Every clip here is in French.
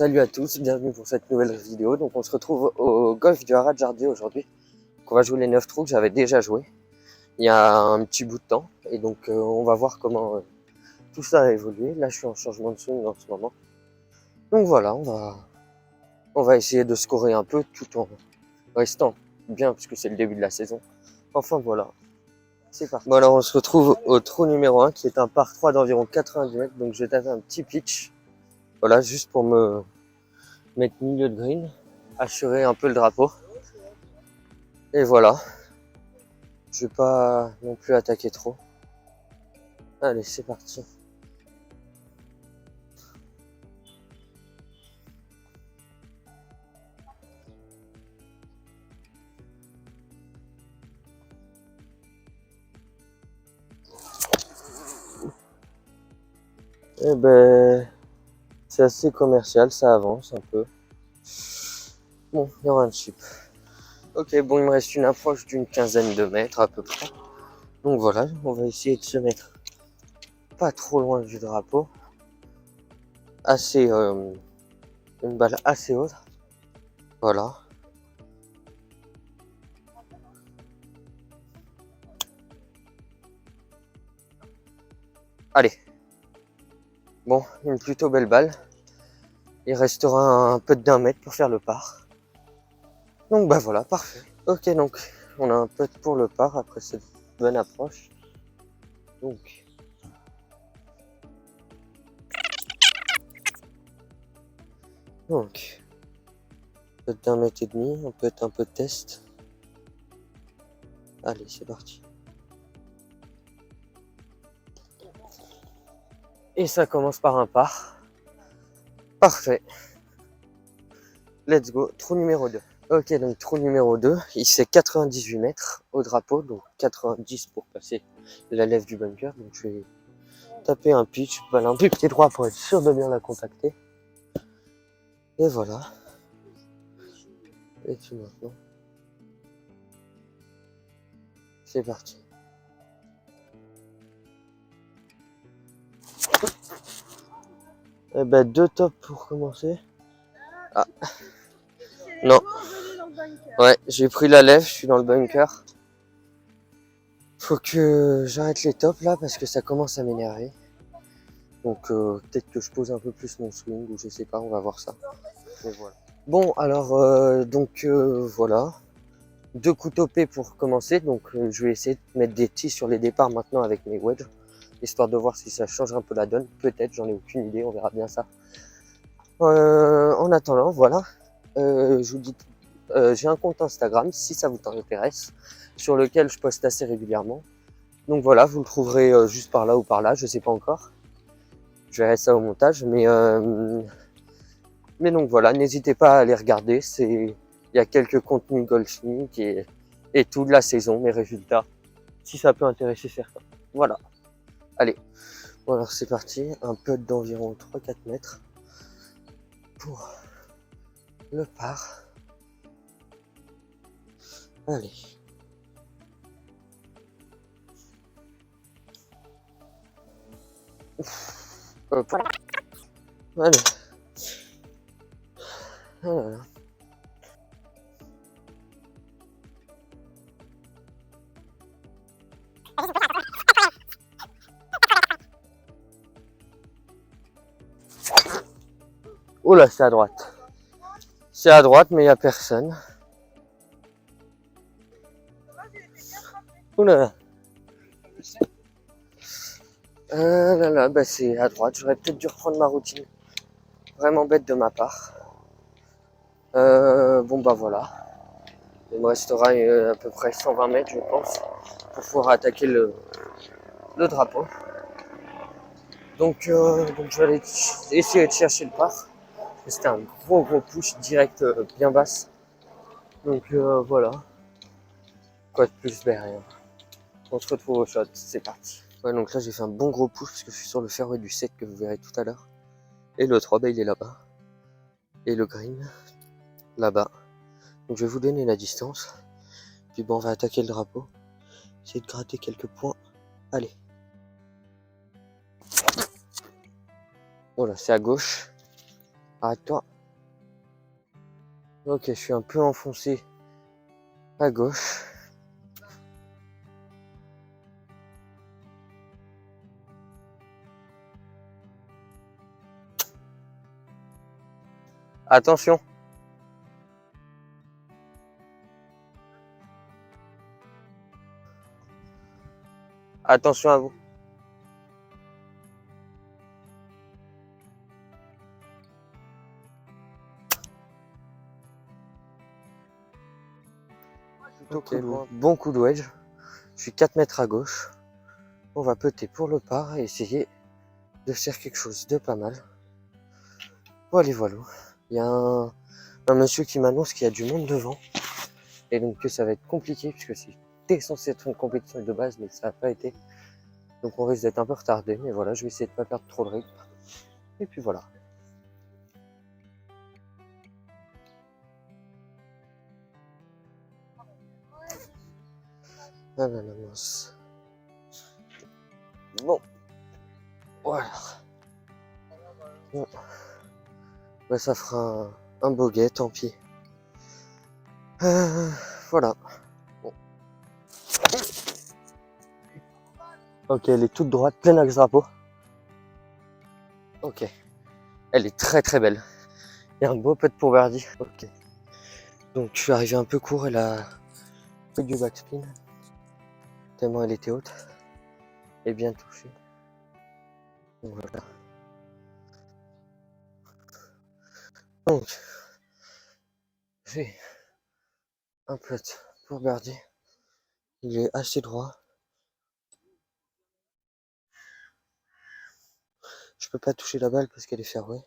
Salut à tous, bienvenue pour cette nouvelle vidéo. Donc on se retrouve au golf du Haras de Jardier aujourd'hui. On va jouer les 9 trous que j'avais déjà joué il y a un petit bout de temps. Et donc on va voir comment tout ça a évolué. Là je suis en changement de swing en ce moment. Donc voilà, on va essayer de scorer un peu tout en restant bien puisque c'est le début de la saison. Enfin voilà, c'est parti. Bon alors on se retrouve au trou numéro 1 qui est un par 3 d'environ 90 mètres. Donc je vais taper un petit pitch. Voilà, juste pour me mettre milieu de green, assurer un peu le drapeau. Et voilà. Je vais pas non plus attaquer trop. Allez, c'est parti. Eh ben, c'est assez commercial, ça avance un peu. Bon, il y aura un chip. Ok, bon, il me reste une approche d'une quinzaine de mètres à peu près. Donc voilà, on va essayer de se mettre pas trop loin du drapeau. Assez, une balle assez haute. Voilà. Allez. Bon, une plutôt belle balle. Il restera un peu d'un mètre pour faire le par. Donc bah voilà, parfait. Ok, donc on a un peu pour le par après cette bonne approche. Donc peut-être d'un mètre et demi, on peut être un peu de test. Allez, c'est parti. Et ça commence par un par. Parfait. Let's go. Trou numéro 2. Ok, donc trou numéro 2. Il fait 98 mètres au drapeau. Donc 90 pour passer la lèvre du bunker. Donc je vais taper un pitch, balle un peu pied droit pour être sûr de bien la contacter. Et voilà. Et puis maintenant, c'est parti. Eh ben, 2 tops pour commencer. Ah. Non. Ouais, j'ai pris la lèvre, je suis dans le bunker. Faut que j'arrête les tops là parce que ça commence à m'énerver. Donc peut-être que je pose un peu plus mon swing ou je sais pas, on va voir ça. Mais voilà. Bon alors voilà. 2 coups topés pour commencer. Donc je vais essayer de mettre des tis sur les départs maintenant avec mes wedges. Histoire de voir si ça change un peu la donne. Peut-être, j'en ai aucune idée, on verra bien ça. En attendant, voilà. Je vous dis, j'ai un compte Instagram si ça vous intéresse, sur lequel je poste assez régulièrement. Donc voilà, vous le trouverez juste par là ou par là, je sais pas encore. Je verrai ça au montage, mais donc voilà, n'hésitez pas à aller regarder. Il y a quelques contenus golfing et tout de la saison, mes résultats, si ça peut intéresser certains. Voilà. Allez. Bon alors c'est parti, un putt d'environ 3-4 mètres pour le par. Allez. Ouf. Hop. Allez. Voilà. Oh là, c'est à droite. C'est à droite, mais il n'y a personne. Oh là là. Là là, bah c'est à droite. J'aurais peut-être dû reprendre ma routine. Vraiment bête de ma part. Bon bah voilà. Il me restera à peu près 120 mètres, je pense, pour pouvoir attaquer le drapeau. Donc je vais aller essayer de chercher le par. C'était un gros push direct bien basse. Donc voilà. Quoi de plus derrière. On se retrouve au shot, c'est parti. Ouais, donc là j'ai fait un bon gros push parce que je suis sur le fairway du 7 que vous verrez tout à l'heure. Et le 3, bah, il est là-bas. Et le green, là-bas. Donc je vais vous donner la distance. Puis bon, on va attaquer le drapeau. Essayer de gratter quelques points. Allez. Oh là, c'est à gauche. Arrête-toi. Ok, je suis un peu enfoncé à gauche. Attention. Attention à vous. Ok, bon coup de wedge. Je suis 4 mètres à gauche. On va putter pour le par et essayer de faire quelque chose de pas mal. Voilà, voilà. Il y a un monsieur qui m'annonce qu'il y a du monde devant. Et donc que ça va être compliqué puisque c'était censé être une compétition de base mais ça n'a pas été. Donc on risque d'être un peu retardé. Mais voilà, je vais essayer de pas perdre trop le rythme. Et puis voilà. Ah non, non, mince. Bon. Voilà. Bon. Bah, ça fera un bogey, tant pis. Voilà. Bon. Ok, elle est toute droite, pleine axe drapeau. Ok. Elle est très très belle. Il y a un beau putt pour birdie. Ok. Donc je suis arrivé un peu court, elle a fait du backspin. Tellement elle était haute. Et bien touchée. Donc voilà. Donc, j'ai un putt pour birdie. Il est assez droit. Je peux pas toucher la balle parce qu'elle est fermée.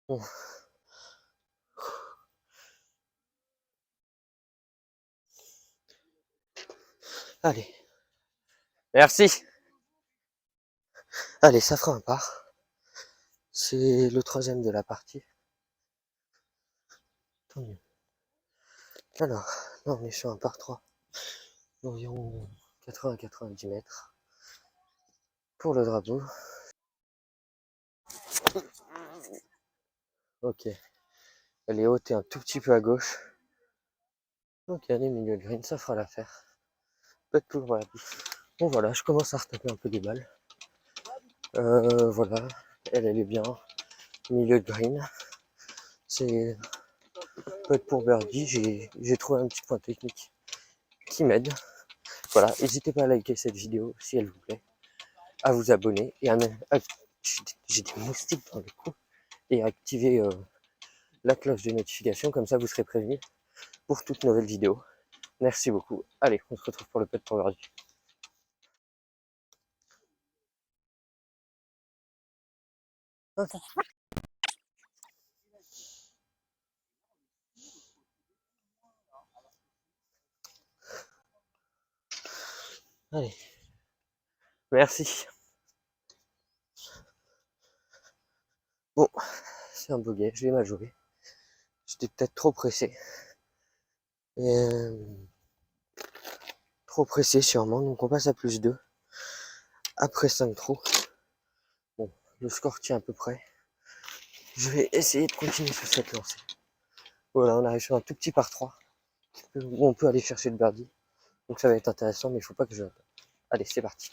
Bon. Allez. Merci. Allez, ça fera un par. C'est le troisième de la partie. Tant mieux. Alors, là on est sur un par 3 d'environ 80-90 mètres pour le drapeau. Ok, elle est haute et un tout petit peu à gauche. Ok, elle est milieu de green, ça fera l'affaire. Peut-être pour voilà. Bon voilà, je commence à retaper un peu des balles. Voilà, elle est bien. Milieu de green. C'est peut-être pour birdie, j'ai trouvé un petit point technique qui m'aide. Voilà, n'hésitez pas à liker cette vidéo si elle vous plaît, à vous abonner et j'ai des moustiques dans le cou et à activer la cloche de notification, comme ça vous serez prévenus pour toute nouvelle vidéo. Merci beaucoup. Allez, on se retrouve pour le putt pour birdie. Allez, merci. Bon, c'est un bogey, je l'ai mal joué. J'étais peut-être trop pressé. Trop pressé sûrement, donc on passe à plus 2. Après 5 trous. Bon, le score tient à peu près. Je vais essayer de continuer sur cette lancée. Voilà, on arrive sur un tout petit par 3. Où on peut aller chercher le birdie. Donc ça va être intéressant, mais il faut pas que je... Allez, c'est parti.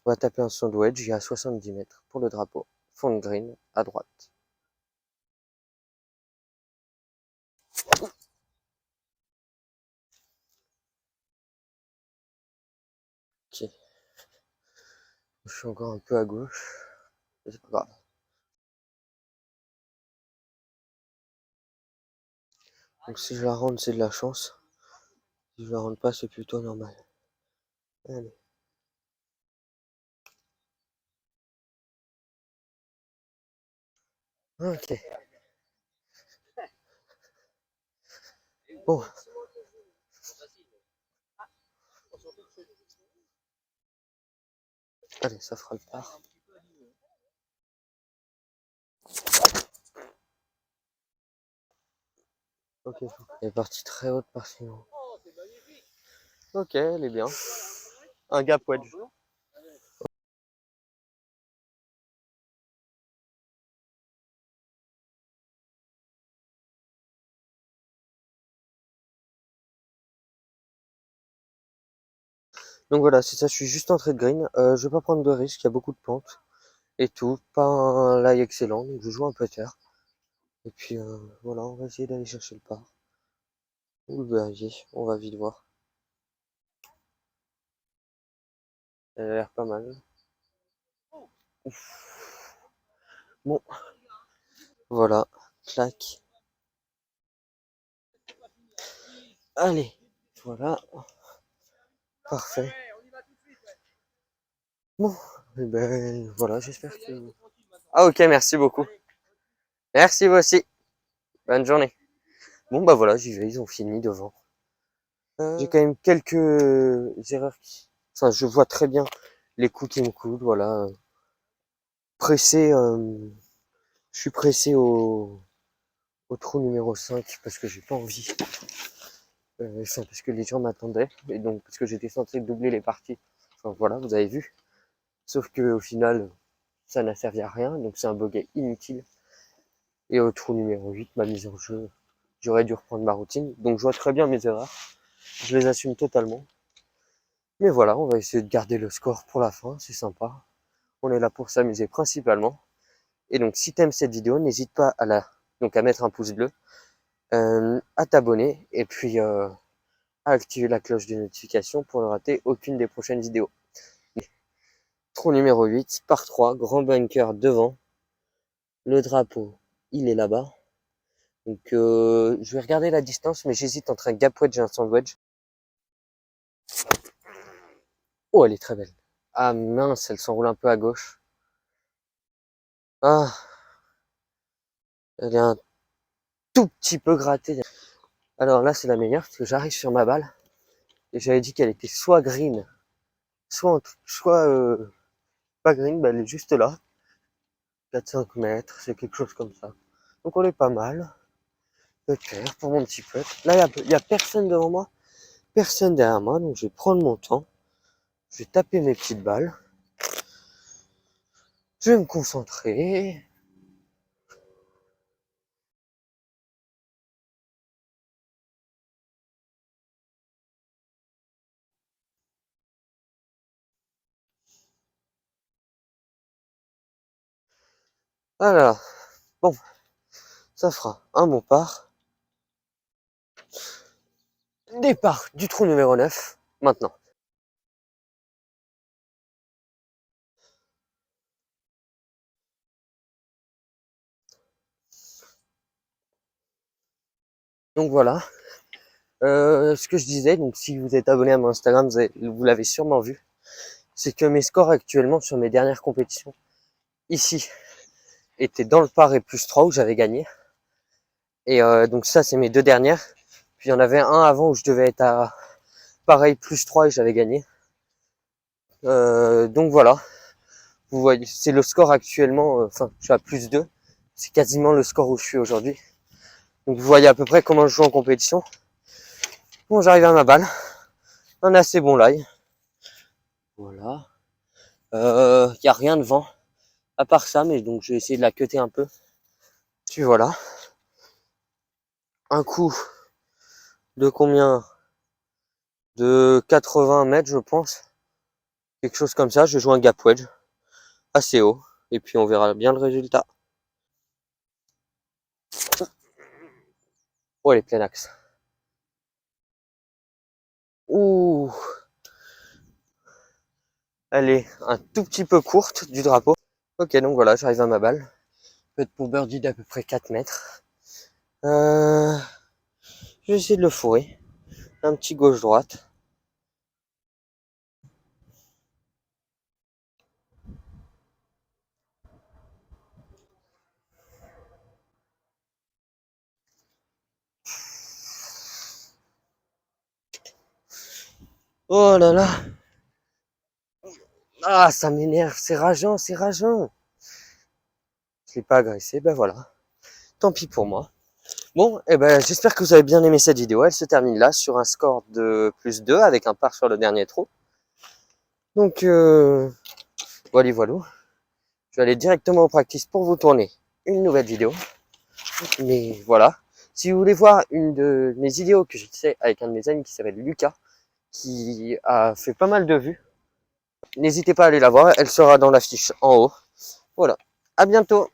On va taper un son de wedge, il y a 70 mètres pour le drapeau. Fond de green, à droite. Ok. Je suis encore un peu à gauche. C'est pas grave. Donc si je la rentre, c'est de la chance. Si je la rentre pas, c'est plutôt normal. Allez. Ok. Bon. Allez, ça fera le par. Ok. Elle est partie très haute par sinon. Ok, elle est bien. Un gap wedge. Donc voilà, c'est ça, je suis juste entrée de green. Je vais pas prendre de risques, il y a beaucoup de pentes et tout. Pas un lie excellent, donc je joue un putter. Et puis voilà, on va essayer d'aller chercher le par. Ou le berger, on va vite voir. Elle a l'air pas mal. Ouf. Bon, voilà, clac. Allez, voilà, parfait. Bon, et ben voilà, j'espère que... Ah ok, merci beaucoup. Merci vous aussi. Bonne journée. Bon bah voilà, j'y vais, ils ont fini devant. J'ai quand même quelques erreurs qui... Enfin, je vois très bien les coups qui me coûtent, voilà. Pressé, je suis pressé au trou numéro 5 parce que j'ai pas envie. Enfin, parce que les gens m'attendaient, et donc parce que j'étais censé doubler les parties. Enfin voilà, vous avez vu. Sauf que au final, ça n'a servi à rien, donc c'est un bogey inutile. Et au trou numéro 8, ma mise en jeu, j'aurais dû reprendre ma routine. Donc je vois très bien mes erreurs. Je les assume totalement. Mais voilà, on va essayer de garder le score pour la fin, c'est sympa. On est là pour s'amuser principalement. Et donc si t'aimes cette vidéo, n'hésite pas à mettre un pouce bleu, à t'abonner et puis à activer la cloche de notification pour ne rater aucune des prochaines vidéos. Trou numéro 8, par 3, grand bunker devant. Le drapeau, il est là-bas. Donc je vais regarder la distance, mais j'hésite entre un gap wedge et un sand wedge. Oh, elle est très belle. Ah mince, elle s'enroule un peu à gauche. Ah, elle est un tout petit peu grattée. Alors là, c'est la meilleure, parce que j'arrive sur ma balle. Et j'avais dit qu'elle était soit green, soit pas green, bah elle est juste là. 4-5 mètres, c'est quelque chose comme ça. Donc on est pas mal. Peut-être pour mon petit putt. Là, il y a personne devant moi, personne derrière moi, donc je vais prendre mon temps. Je vais taper mes petites balles. Je vais me concentrer. Voilà. Bon, ça fera un bon part. Départ du trou numéro 9, maintenant. Donc voilà. Ce que je disais, donc si vous êtes abonné à mon Instagram, vous l'avez sûrement vu, c'est que mes scores actuellement sur mes dernières compétitions, ici, étaient dans le par et plus 3 où j'avais gagné. Et donc ça, c'est mes deux dernières. Puis il y en avait un avant où je devais être à pareil plus 3 et j'avais gagné. Donc voilà. Vous voyez, c'est le score actuellement, enfin, je suis à plus 2. C'est quasiment le score où je suis aujourd'hui. Donc vous voyez à peu près comment je joue en compétition. Bon, j'arrive à ma balle. Un assez bon lie. Voilà. Y a rien devant. À part ça, mais donc je vais essayer de la cutter un peu. Puis voilà. Un coup de combien? De 80 mètres, je pense. Quelque chose comme ça. Je joue un gap wedge. Assez haut. Et puis on verra bien le résultat. Oh, elle est plein axe. Ouh. Elle est un tout petit peu courte du drapeau. Ok, donc voilà, j'arrive à ma balle. Peut-être pour birdie d'à peu près 4 mètres. Je vais essayer de le fourrer. Un petit gauche-droite. Oh là là. Ah, ça m'énerve. C'est rageant, c'est rageant. Je l'ai pas agressé, ben voilà. Tant pis pour moi. Bon, et ben j'espère que vous avez bien aimé cette vidéo. Elle se termine là sur un score de plus 2 avec un par sur le dernier trou. Donc voilà, voilà. Je vais aller directement au practice pour vous tourner une nouvelle vidéo. Mais voilà. Si vous voulez voir une de mes vidéos que j'ai fait avec un de mes amis qui s'appelle Lucas, qui a fait pas mal de vues. N'hésitez pas à aller la voir, elle sera dans l'affiche en haut. Voilà, à bientôt.